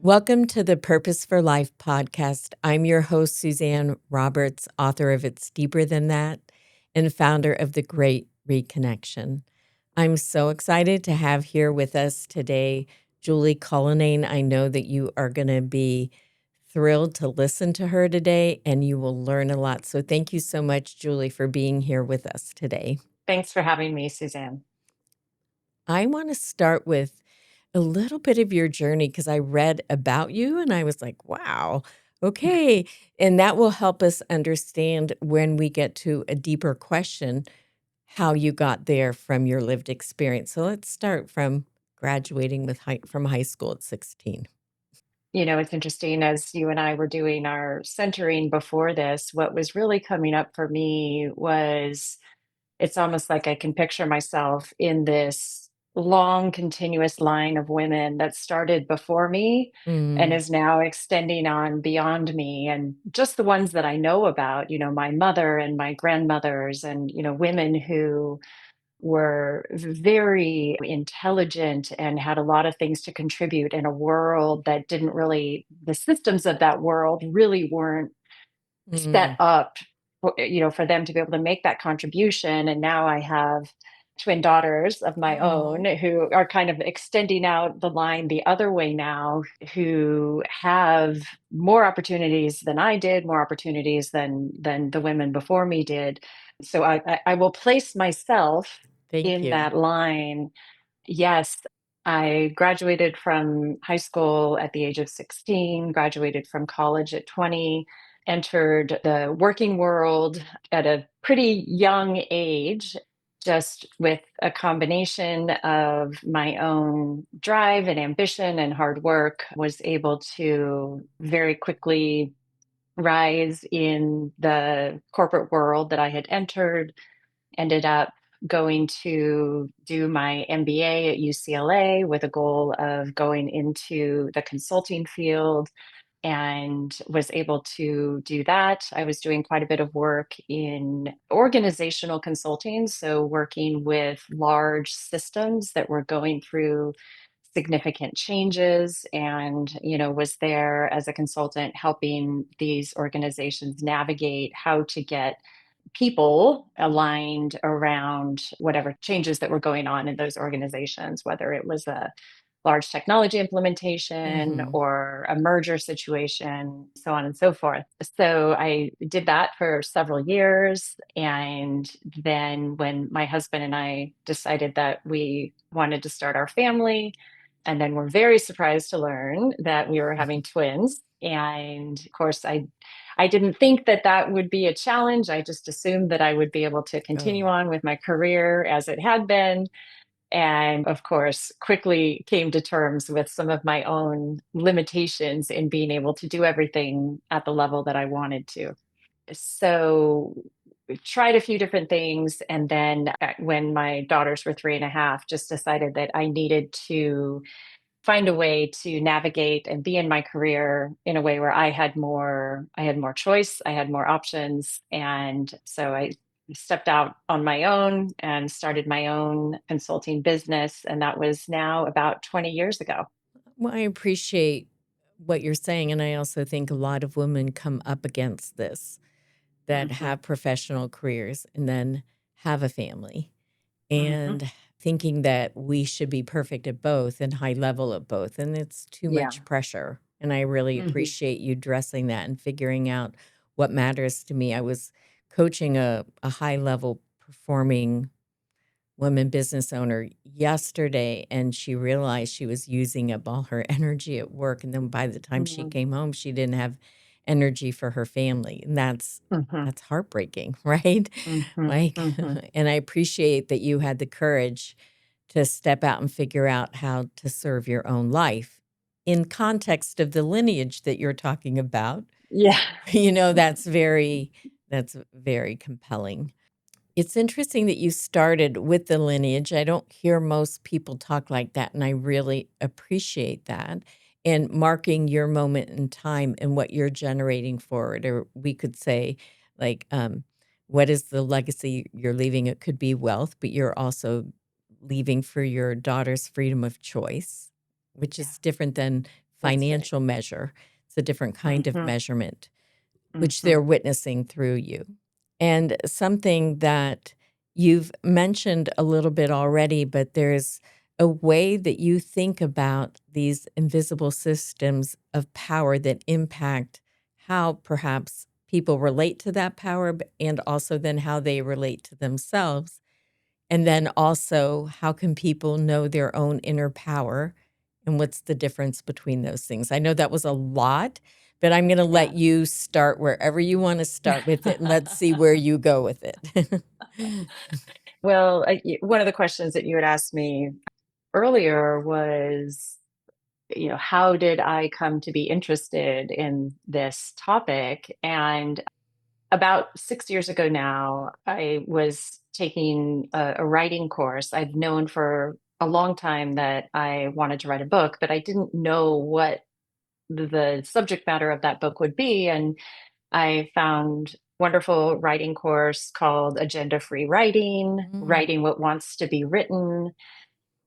Welcome to the Purpose for Life podcast. I'm your host, Suzanne Roberts, author of It's Deeper Than That and founder of The Great Reconnection. I'm so excited to have here with us today Julie Cullinane. I know that you are going to be thrilled to listen to her today and you will learn a lot. So thank you so much, Julie, for being here with us today. Thanks for having me, Suzanne. I want to start with a little bit of your journey because I read about you and I was like, wow, okay. And that will help us understand when we get to a deeper question, how you got there from your lived experience. So let's start from graduating from high school at 16. It's interesting as you and I were doing our centering before this, what was really coming up for me was it's almost like I can picture myself in this long, continuous line of women that started before me and Mm, is now extending on beyond me. And just the ones that I know about, my mother and my grandmothers, and, women who were very intelligent and had a lot of things to contribute in a world that didn't really, the systems of that world really weren't set mm. up for them to be able to make that contribution. And now I have twin daughters of my own Oh, who are kind of extending out the line the other way now, who have more opportunities than I did, more opportunities than the women before me did. So I will place myself thank in you. that line. Yes, I graduated from high school at the age of 16, graduated from college at 20, entered the working world at a pretty young age, just with a combination of my own drive and ambition and hard work, was able to very quickly rise in the corporate world that I had entered. Ended up going to do my MBA at UCLA with a goal of going into the consulting field, and was able to do that. I was doing quite a bit of work in organizational consulting, so working with large systems that were going through significant changes, and was there as a consultant helping these organizations navigate how to get people aligned around whatever changes that were going on in those organizations, whether it was a large technology implementation Hmm. or a merger situation, so on and so forth. So I did that for several years. And then when my husband and I decided that we wanted to start our family, and then we're very surprised to learn that we were having twins. And of course, I didn't think that that would be a challenge. I just assumed that I would be able to continue Oh, on with my career as it had been. And of course, quickly came to terms with some of my own limitations in being able to do everything at the level that I wanted to. So we tried a few different things. And then when my daughters were 3.5, just decided that I needed to find a way to navigate and be in my career in a way where I had more choice, I had more options. And so I stepped out on my own and started my own consulting business, and that was now about 20 years ago. well, I appreciate what you're saying. And I also think a lot of women come up against this that Hmm. have professional careers and then have a family Hmm. and thinking that we should be perfect at both and high level at both. And it's too Yeah. much pressure. And I really Hmm. appreciate you addressing that and figuring out what matters to me. I was coaching a high level performing woman business owner yesterday, and she realized she was using up all her energy at work. And then by the time she Hmm. came home, she didn't have energy for her family. And Hmm. that's heartbreaking, right? Hmm. Like, Hmm. and I appreciate that you had the courage to step out and figure out how to serve your own life in context of the lineage that you're talking about. Yeah. That's very compelling. It's interesting that you started with the lineage. I don't hear most people talk like that, and I really appreciate that. And marking your moment in time and what you're generating forward, or we could say, like, what is the legacy you're leaving? It could be wealth, but you're also leaving for your daughter's freedom of choice, which Yeah. is different than That's right. financial measure. It's a different kind of Mm-hmm. measurement, which Mm-hmm. they're witnessing through you. And something that you've mentioned a little bit already, but there's a way that you think about these invisible systems of power that impact how perhaps people relate to that power, and also then how they relate to themselves. And then also, how can people know their own inner power, and what's the difference between those things? I know that was a lot, but I'm going to let Yeah. you start wherever you want to start with it, and let's see where you go with it. Well, one of the questions that you had asked me earlier was, how did I come to be interested in this topic? And about 6 years ago now, I was taking a writing course. I've known for a long time that I wanted to write a book, but I didn't know what the subject matter of that book would be. And I found wonderful writing course called Agenda Free Writing, Mm, Writing What Wants to Be Written.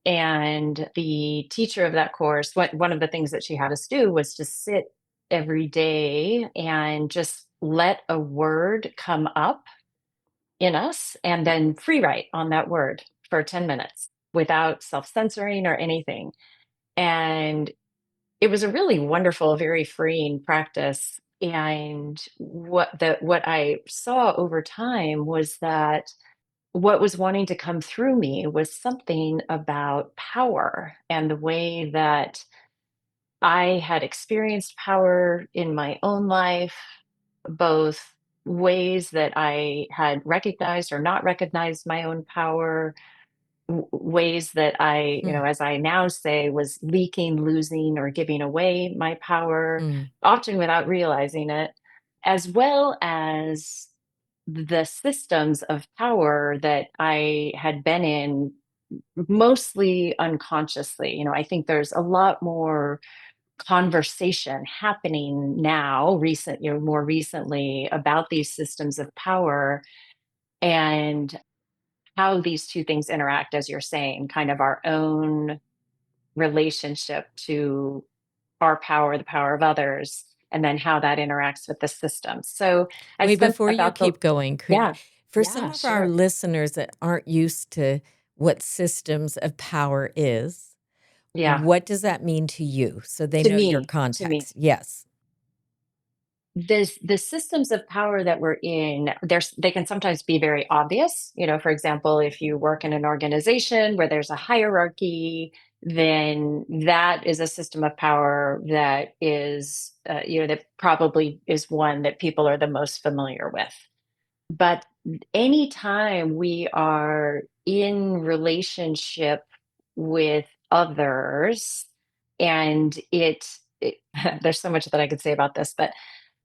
And the teacher of that course, one of the things that she had us do was to sit every day and just let a word come up in us and then free write on that word for 10 minutes without self censoring or anything. And it was a really wonderful, very freeing practice. And what I saw over time was that what was wanting to come through me was something about power and the way that I had experienced power in my own life, both ways that I had recognized or not recognized my own power, ways that I, mm, as I now say, was leaking, losing, or giving away my power, mm. often without realizing it, as well as the systems of power that I had been in mostly unconsciously. I think there's a lot more conversation happening now, more recently, about these systems of power and how these two things interact, as you're saying, kind of our own relationship to our power, the power of others, and then how that interacts with the system. So I've Wait, spent before you about the keep going, yeah, for some yeah, of our sure. listeners that aren't used to what systems of power is, Yeah, what does that mean to you so they to know your me, to me. context? Yes. The systems of power that we're in, they can sometimes be very obvious. For example, if you work in an organization where there's a hierarchy, then that is a system of power that is that probably is one that people are the most familiar with. But anytime we are in relationship with others, and there's so much that I could say about this, but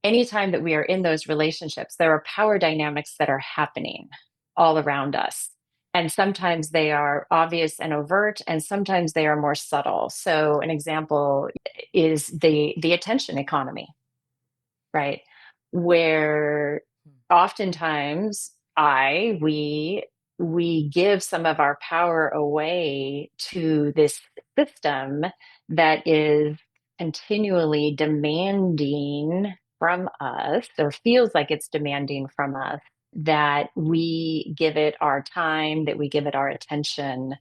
anytime that we are in those relationships, there are power dynamics that are happening all around us. And sometimes they are obvious and overt, and sometimes they are more subtle. So an example is the attention economy, right? Where oftentimes we give some of our power away to this system that is continually demanding from us, or feels like it's demanding from us, that we give it our time, that we give it our attention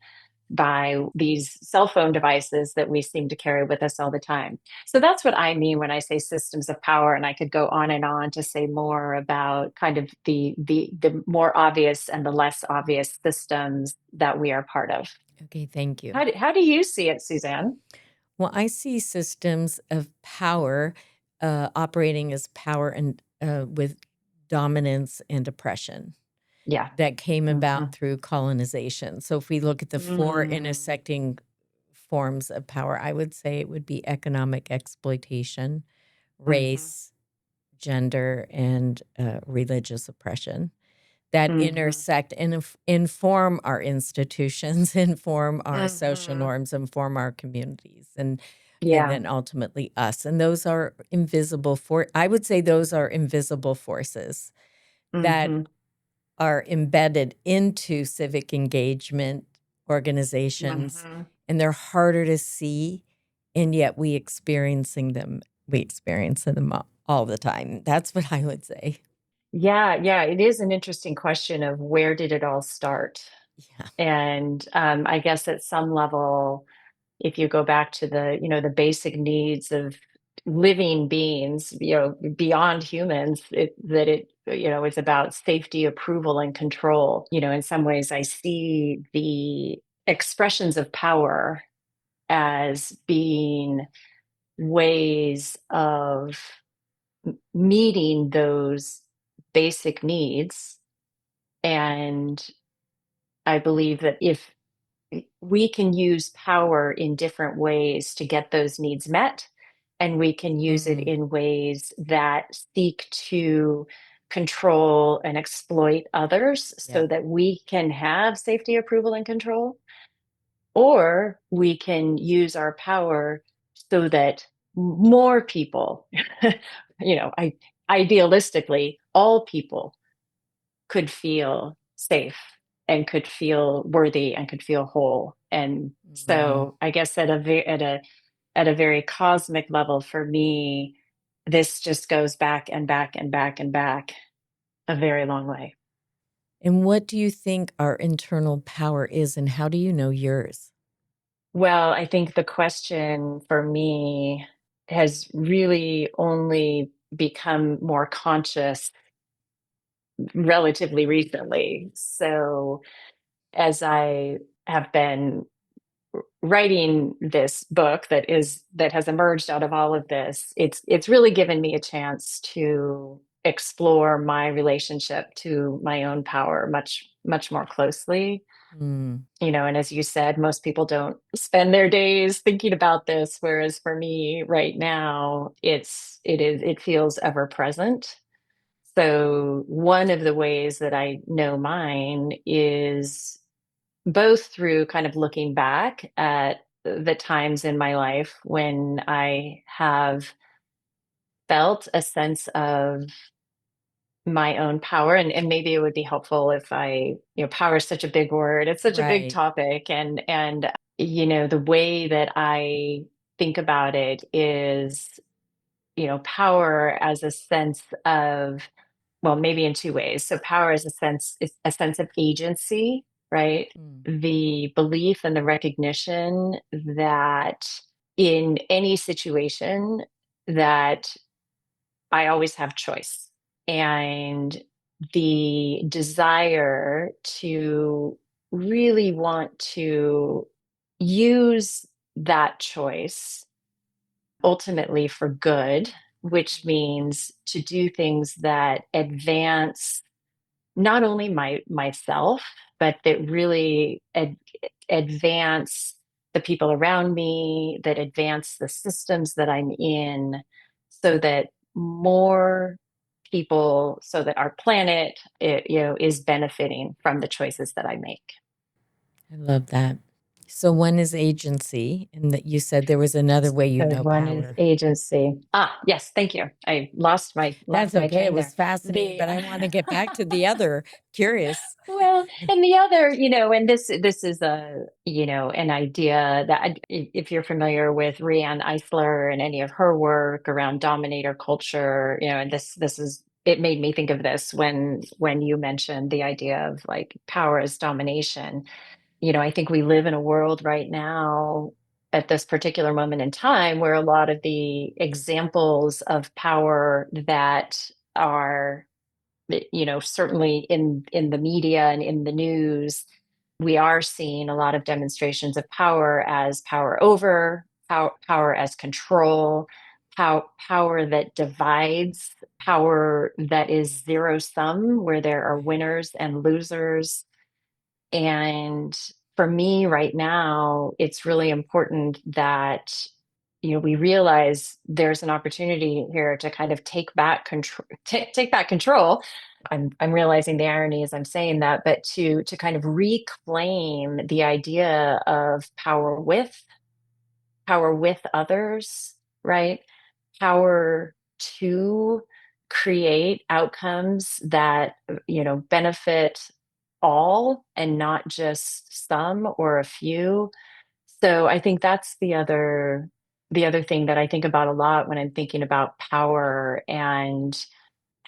by these cell phone devices that we seem to carry with us all the time. So that's what I mean when I say systems of power, and I could go on and on to say more about kind of the more obvious and the less obvious systems that we are part of. Okay, thank you. How do you see it, Suzanne? Well, I see systems of power operating as power and with dominance and oppression Yeah. that came about Mhm. through colonization. So, if we look at the four Mm. intersecting forms of power, I would say it would be economic exploitation, Mhm. race, gender, and religious oppression that Mhm. intersect and inform our institutions, inform our social Mhm. norms, inform our communities, and Yeah. then ultimately us. And those are invisible for I would say those are invisible forces that Mhm. are embedded into civic engagement organizations, Mhm. and they're harder to see and yet we experience them all the time. That's what I would say. Yeah, yeah, it is an interesting question of where did it all start? Yeah. And I guess at some level, if you go back to the basic needs of living beings, beyond humans, it's about safety, approval, and control. In some ways, I see the expressions of power as being ways of meeting those basic needs. And I believe that if we can use power in different ways to get those needs met, and we can use it Mm, in ways that seek to control and exploit others yeah. so that we can have safety, approval, and control, or we can use our power so that more people, idealistically, all people could feel safe and could feel worthy and could feel whole. And Mhm. so I guess at a very cosmic level for me, this just goes back and back and back and back a very long way. And what do you think our internal power is, and how do you know yours? Well, I think the question for me has really only become more conscious relatively recently. So as I have been writing this book that has emerged out of all of this, it's really given me a chance to explore my relationship to my own power much much more closely. Mm, And as you said, most people don't spend their days thinking about this, whereas for me right now, it feels ever present. So one of the ways that I know mine is both through kind of looking back at the times in my life when I have felt a sense of my own power. And maybe it would be helpful if power is such a big word. It's such a big right. topic. And the way that I think about it is, power as a sense of, well, maybe in two ways. So power is a sense of agency, right? Mm, The belief and the recognition that in any situation that I always have choice, and the desire to really want to use that choice ultimately for good, which means to do things that advance not only myself, but that really advance the people around me, that advance the systems that I'm in, so that more people, so that our planet, is benefiting from the choices that I make. I love that. So one is agency, and that you said there was another way you So know one is power. agency. Yes, thank you. I lost That's my okay. It train was there. fascinating, The but I want to get back to the other. Curious. Well, and the other, and this is an idea that if you're familiar with Rianne Eisler and any of her work around dominator culture, and this is it made me think of this when you mentioned the idea of like power as domination. I think we live in a world right now at this particular moment in time where a lot of the examples of power that are certainly in the media and in the news, we are seeing a lot of demonstrations of power as power over, power as control, power that divides, power that is zero sum, where there are Right. winners and losers. And for me right now, it's really important that we realize there's an opportunity here to kind of take back control. Take back control. I'm realizing the irony as I'm saying that, but to kind of reclaim the idea of power with others, right? Power to create outcomes that benefit all and not just some or a few. So I think that's the other the other thing that I think about a lot when I'm thinking about power and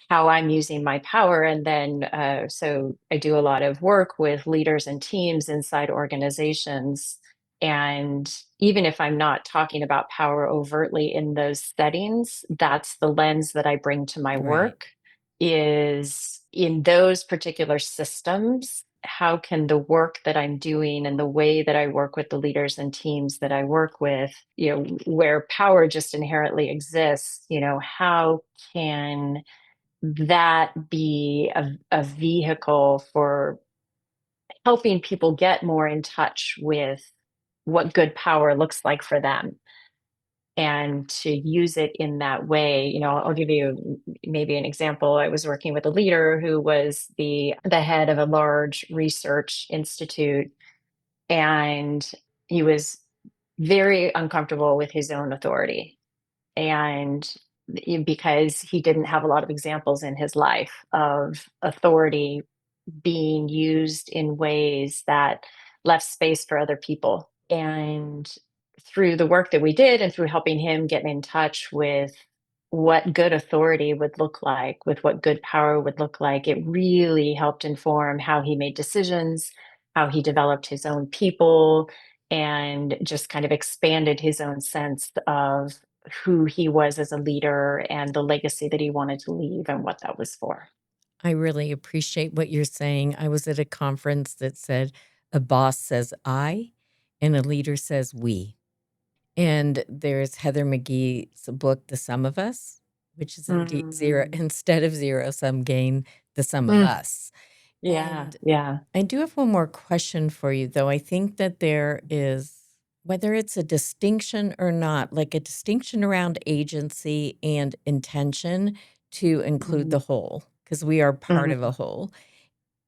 how I'm using my power. And then, so I do a lot of work with leaders and teams inside organizations. And even if I'm not talking about power overtly in those settings, that's the lens that I bring to my Right. work is in those particular systems. How can the work that I'm doing and the way that I work with the leaders and teams that I work with, where power just inherently exists, how can that be a vehicle for helping people get more in touch with what good power looks like for them and to use it in that way. I'll give you maybe an example. I was working with a leader who was the head of a large research institute, and he was very uncomfortable with his own authority. And because he didn't have a lot of examples in his life of authority being used in ways that left space for other people. And through the work that we did and through helping him get in touch with what good authority would look like, with what good power would look like, it really helped inform how he made decisions, how he developed his own people, and just kind of expanded his own sense of who he was as a leader and the legacy that he wanted to leave and what that was for. I really appreciate what you're saying. I was at a conference that said a boss says I and a leader says we. And there's Heather McGee's book, The Sum of Us, which is indeed zero. Mm. Instead of zero sum game, the sum of Mm. us. Yeah, And yeah. I do have one more question for you, though. I think that there is, whether it's a distinction or not, like a distinction around agency and intention to include Mhm, the whole, because we are part of a mhm, whole.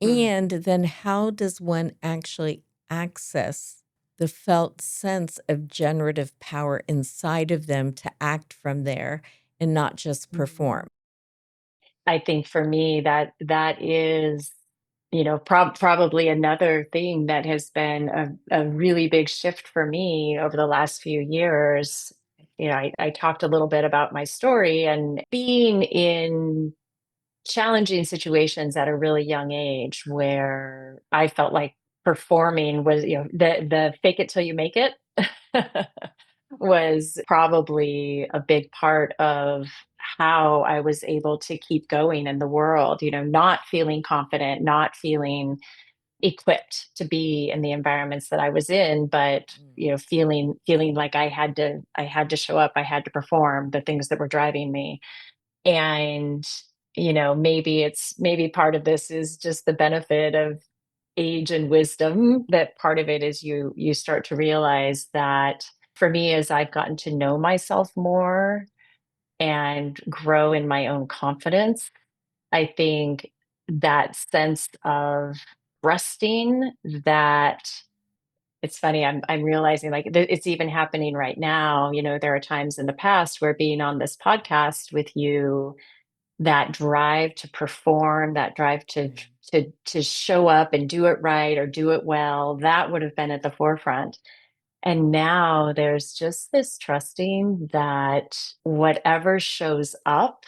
mm. And then how does one actually access the felt sense of generative power inside of them to act from there and not just Mm. perform? I think for me that is, probably another thing that has been a really big shift for me over the last few years. I talked a little bit about my story and being in challenging situations at a really young age where I felt like performing was, the fake it till you make it was probably a big part of how I was able to keep going in the world, not feeling confident, not feeling equipped to be in the environments that I was in, but Mm. feeling like I had to show up, I had to perform the things that were driving me. And maybe part of this is just the benefit of age and wisdom, that part of it is you start to realize that for me, as I've gotten to know myself more and grow in my own confidence, I think that sense of resting, that it's funny, I'm realizing, like, it's even happening right now. There are times in the past where being on this podcast with you, that drive to perform, that drive to Mm. to show up and do it right or do it well, that would have been at the forefront. And now there's just this trusting that whatever shows up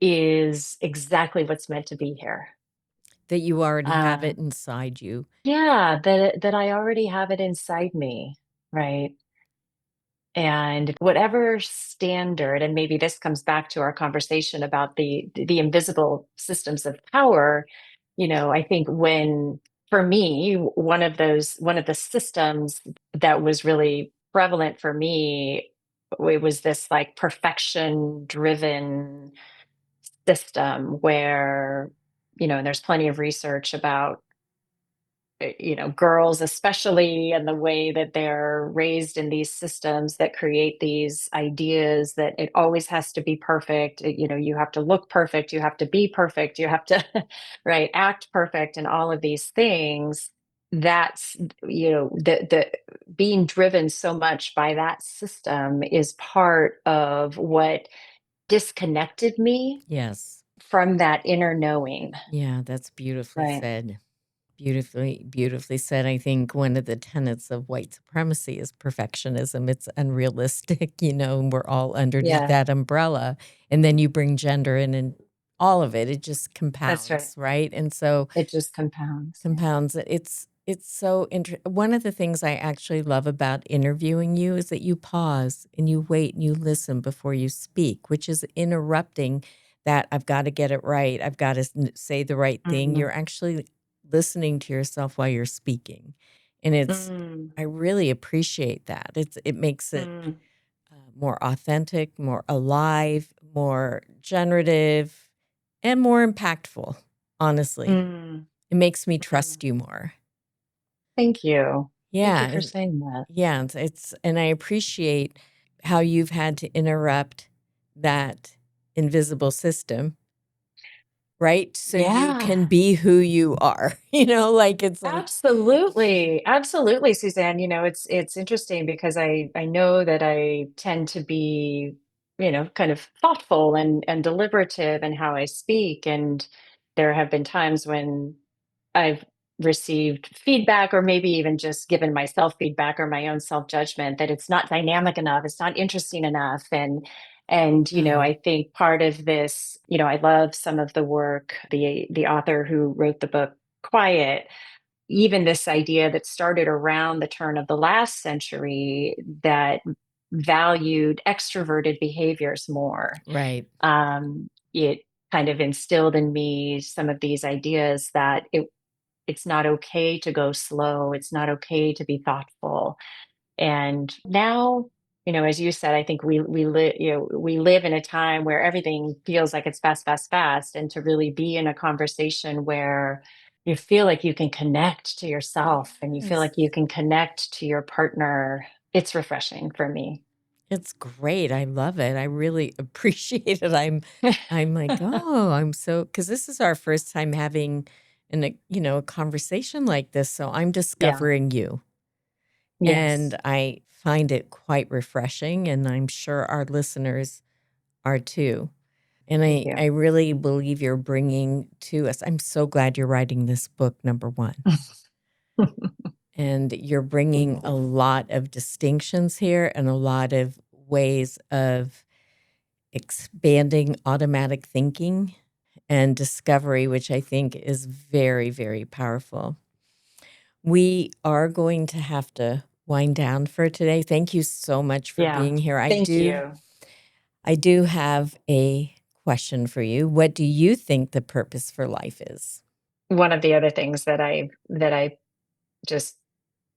is exactly what's meant to be here. That you already have Uh, it inside you. yeah, that I already have it inside me, right? And whatever standard, and maybe this comes back to our conversation about the invisible systems of power. I think when, for me, one of the systems that was really prevalent for me, it was this like perfection driven system where, and there's plenty of research about, girls especially, and the way that they're raised in these systems that create these ideas that it always has to be perfect. You have to look perfect, you have to be perfect, you have to right, act perfect, and all of these things. That's, the being driven so much by that system is part of what disconnected me Yes. from that inner knowing. Yeah, that's beautifully Right. said. Beautifully, beautifully said. I think one of the tenets of white supremacy is perfectionism. It's unrealistic, and we're all underneath Yeah, that umbrella. And then you bring gender in and all of it, it just that's right. compounds, right? And so It just compounds. Yeah. compounds it. It's so one of the things I actually love about interviewing you is that you pause and you wait and you listen before you speak, which is interrupting that I've got to get it right. I've got to say the right thing. Mm, You're actually listening to yourself while you're speaking. And mm, I really appreciate that. It makes it mm, more authentic, more alive, more generative, and more impactful, honestly. mm, It makes me mm. trust you more. Thank you. Thank Yeah, you for saying that. yeah, and I appreciate how you've had to interrupt that invisible system, right? So you Yeah. can be who you are. Like it's like Absolutely. Absolutely, Suzanne. It's interesting because I know that I tend to be, kind of thoughtful and deliberative in how I speak. And there have been times when I've received feedback or maybe even just given myself feedback or my own self-judgment that it's not dynamic enough, it's not interesting enough. And oh, I think part of this, I love some of the work, the author who wrote the book Quiet, even this idea that started around the turn of the last century that valued extroverted behaviors more. right. It kind of instilled in me some of these ideas that it's not okay to go slow, it's not okay to be thoughtful. And now, as you said, I think we live in a time where everything feels like it's fast, fast, fast. And to really be in a conversation where you feel like you can connect to yourself and you feel Yes. like you can connect to your partner, it's refreshing for me. It's great. I love it. I really appreciate it. I'm like, "Oh, I'm so," because this is our first time having a conversation like this, so I'm Yeah. discovering you. Yes. And I find it quite refreshing, and I'm sure our listeners are too. And Thank I you. really believe you're bringing to us. I'm so glad you're writing this book, number one. And you're bringing a lot of distinctions here and a lot of ways of expanding automatic thinking and discovery, which I think is very, very powerful. We are going to have to wind down for today. Thank you so much for Yeah. being here. Thank you. I do have a question for you. What do you think the purpose for life is? One of the other things that I just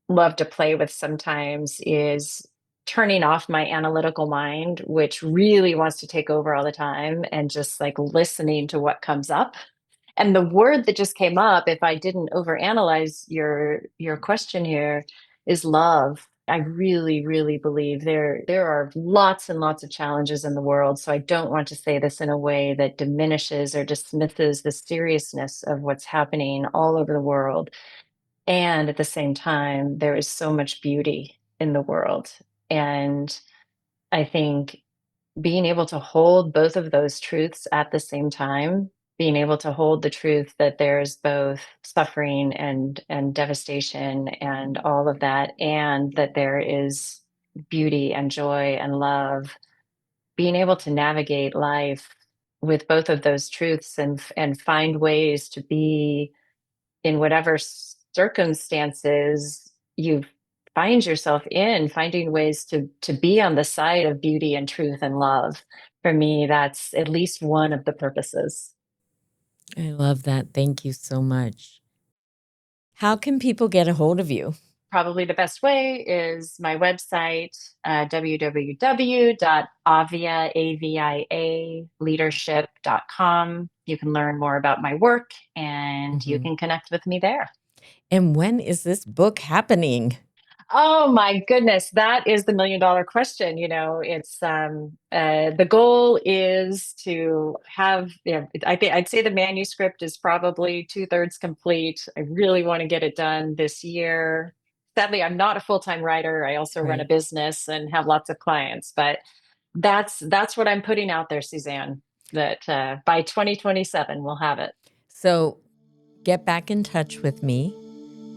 love to play with sometimes is turning off my analytical mind, which really wants to take over all the time, and just like listening to what comes up. And the word that just came up, if I didn't overanalyze your question here, is love. I really, really believe there are lots and lots of challenges in the world. So I don't want to say this in a way that diminishes or dismisses the seriousness of what's happening all over the world. And at the same time, there is so much beauty in the world. And I think being able to hold both of those truths at the same time, being able to hold the truth that there's both suffering and devastation and all of that, and that there is beauty and joy and love, being able to navigate life with both of those truths and find ways to be in whatever circumstances you find yourself in, finding ways to be on the side of beauty and truth and love. For me, that's at least one of the purposes. I love that. Thank you so much. How can people get a hold of you? Probably the best way is my website, www.avia leadership.com. You can learn more about my work and you Mhm. can connect with me there. And when is this book happening? Oh my goodness, that is the million-dollar question. It's the goal is to have, I think I'd say the manuscript is probably two-thirds complete. I really want to get it done this year. Sadly, I'm not a full-time writer. I also run a Right. business and have lots of clients, but that's what I'm putting out there, Suzanne, that by 2027 we'll have it. So get back in touch with me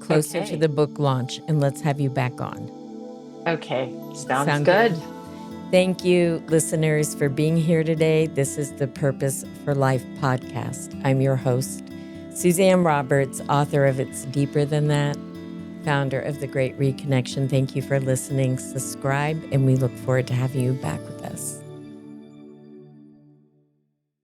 closer to Okay. the book launch, and let's have you back on. Okay. Sounds Sound good. Thank you, listeners, for being here today. This is the Purpose for Life podcast. I'm your host, Suzanne Roberts, author of It's Deeper Than That, founder of The Great Reconnection. Thank you for listening. Subscribe, and we look forward to having you back with us.